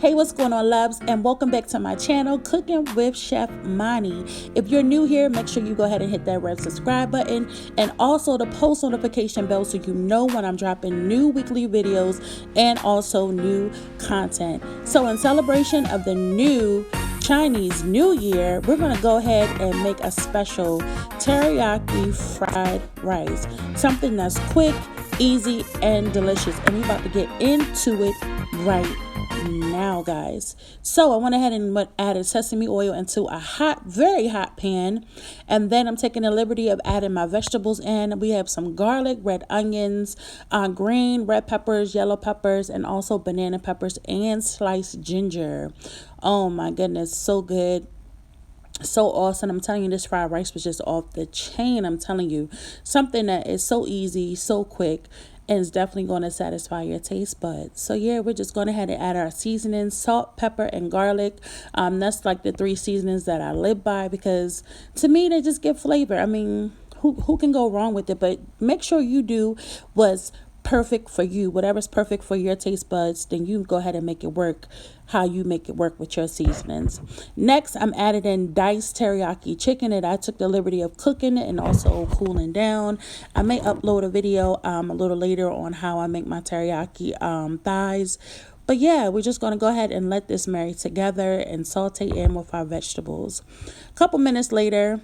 Hey, what's going on, loves, and welcome back to my channel, Cooking with Chef Mani. If you're new here, make sure you go ahead and hit that red subscribe button and also the post notification bell so you know when I'm dropping new weekly videos and also new content. So in celebration of the new Chinese New Year, we're going to go ahead and make a special teriyaki fried rice. Something that's quick, easy, and delicious. And we're about to get into it right now, guys. So I went ahead and added sesame oil into a hot, very hot pan, and then I'm taking the liberty of adding my vegetables in. We have some garlic, red onions, green red peppers, yellow peppers, and also banana peppers and sliced ginger. Oh my goodness, so good. So awesome. I'm telling you, this fried rice was just off the chain. I'm telling you, something that is so easy, so quick, and it's definitely going to satisfy your taste buds. So yeah, we're just going ahead and add our seasonings: salt, pepper, and garlic. That's like the 3 seasonings that I live by because to me they just give flavor. I mean, who can go wrong with it? But make sure you do what's perfect for you. Whatever's perfect for your taste buds, then you go ahead and make it work how you make it work with your seasonings. Next, I'm adding in diced teriyaki chicken that I took the liberty of cooking and also cooling down. I may upload a video a little later on how I make my teriyaki thighs. But yeah, we're just going to go ahead and let this marry together and saute in with our vegetables. A couple minutes later,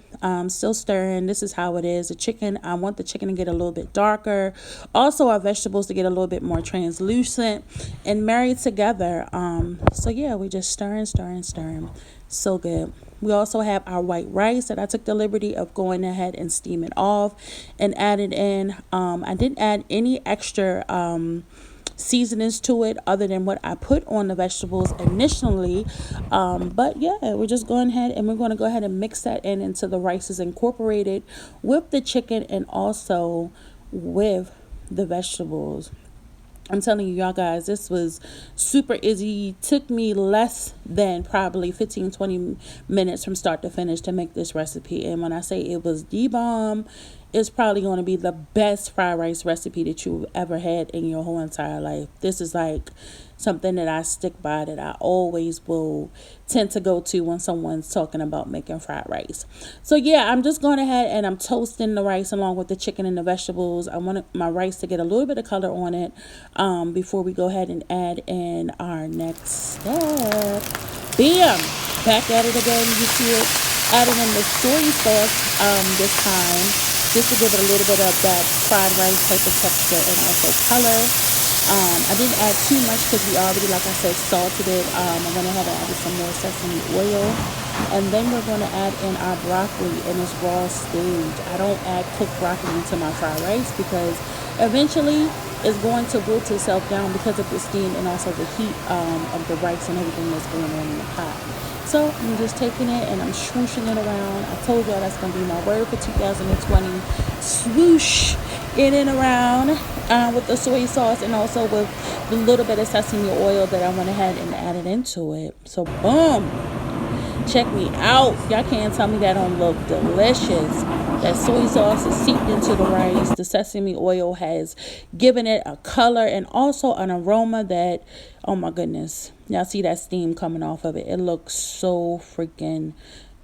still stirring. This is how it is. The chicken, I want the chicken to get a little bit darker. Also, our vegetables to get a little bit more translucent and married together. So yeah, we're just stirring. So good. We also have our white rice that I took the liberty of going ahead and steaming off and added in. I didn't add any extra seasonings to it other than what I put on the vegetables initially, but yeah, we're just going ahead and we're going to go ahead and mix that in into the rices incorporated with the chicken and also with the vegetables. I'm telling you, y'all guys, this was super easy. Took me less than probably 15-20 minutes from start to finish to make this recipe. And when I say it was the bomb, it's probably going to be the best fried rice recipe that you've ever had in your whole entire life. This is like something that I stick by, that I always will tend to go to when someone's talking about making fried rice. So yeah, I'm just going ahead and I'm toasting the rice along with the chicken and the vegetables. I want my rice to get a little bit of color on it before we go ahead and add in our next step. Bam! Back at it again. You see it. Adding in the soy sauce this time, just to give it a little bit of that fried rice type of texture and also color. I didn't add too much because we already, like I said, salted it. I went ahead and added some more sesame oil. And then we're going to add in our broccoli in its raw stage. I don't add cooked broccoli to my fried rice because eventually it's going to wilt itself down because of the steam and also the heat of the rice and everything that's going on in the pot. So I'm just taking it and I'm swooshing it around. I told y'all that's going to be my word for 2020. Swoosh in and around with the soy sauce and also with the little bit of sesame oil that I went ahead and added into it. So boom. Check me out. Y'all can't tell me that don't look delicious. That soy sauce is seeped into the rice. The sesame oil has given it a color and also an aroma that, oh my goodness. Y'all see that steam coming off of it. It looks so freaking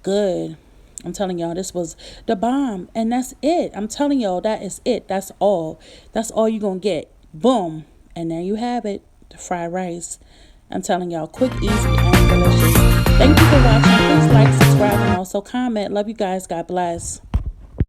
good. I'm telling y'all, this was the bomb. And that's it. I'm telling y'all, that is it. That's all. That's all you're going to get. Boom. And there you have it. The fried rice. I'm telling y'all, quick, easy, and delicious. Thank you for watching. Please like, subscribe, and also comment. Love you guys. God bless.